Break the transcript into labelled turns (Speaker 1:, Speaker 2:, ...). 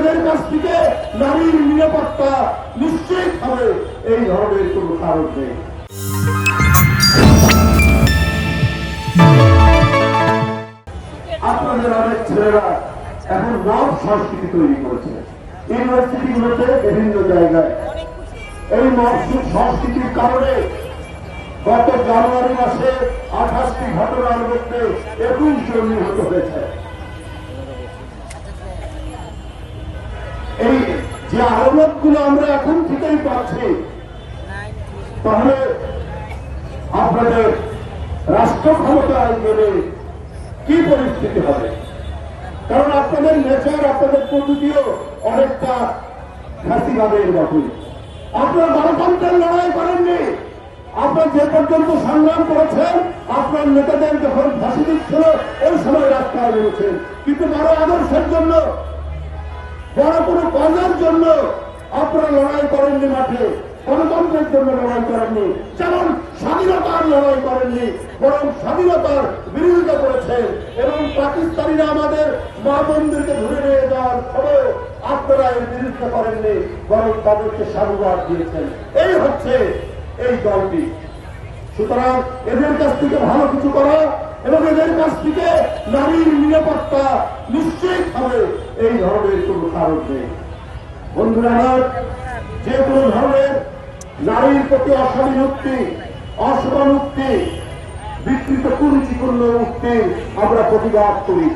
Speaker 1: এদের কাছ থেকে নারীর নিরাপত্তা নিশ্চিত হবে, এই ধরনের কোনো কারণ নেই। আপনাদের অনেক ছেলেরা এখন মব সংস্কৃতি তৈরি করেছে ইউনিভার্সিটিগুলোতে, বিভিন্ন জায়গায়। এই মব সংস্কৃতির কারণে গত জানুয়ারি মাসে 28টি ঘটনার মধ্যে 21 জন নিহত হয়েছে। এই যে আরোপগুলো আমরা এখন থেকেই পাচ্ছি, তাহলে আপনাদের রাষ্ট্র ক্ষমতায় গেলে কি পরিস্থিতি হবে? কারণ আপনাদের নেচার, আপনাদের প্রকৃতিও অনেকটা ফাঁসিবাদের মতোই। আপনার গণতন্ত্রের লড়াই করেননি। আপনার যে পর্যন্ত সংগ্রাম করেছেন, আপনার নেতাদের যখন ফাঁসি দিচ্ছিল ওই সময় রাস্তায় নেমেছেন, কিন্তু বড় আদর্শের জন্য, বড় কোনো কাজের জন্য আপনারা লড়াই করেননি মাঠে, গণতন্ত্রের জন্য লড়াই করেননি। যেমন স্বাধীনতার লড়াই করেননি, বরং স্বাধীনতার বিরোধিতা করেছেন। এবং পাকিস্তানিরা আমাদের মা বোনদেরকে ধরে নিয়ে যাওয়ার ফলে আপনারা এর বিরোধিতা করেননি, বরং তাদেরকে সাধুবাদ দিয়েছেন। এই হচ্ছে এই দলটি। সুতরাং এদের কাছ থেকে ভালো কিছু করা এবং এদের কাছ থেকে নারীর নিরাপত্তা নিশ্চিত হবে, এই ধরনের কোনো কারণ নেই। বন্ধুরা আমার, যে কোনো ধরনের নারীর প্রতি অস্বাধীন উক্তি, অসমান উক্তি, বিকৃত কুরুচিপূর্ণ উক্তি আমরা প্রতিবাদ করি।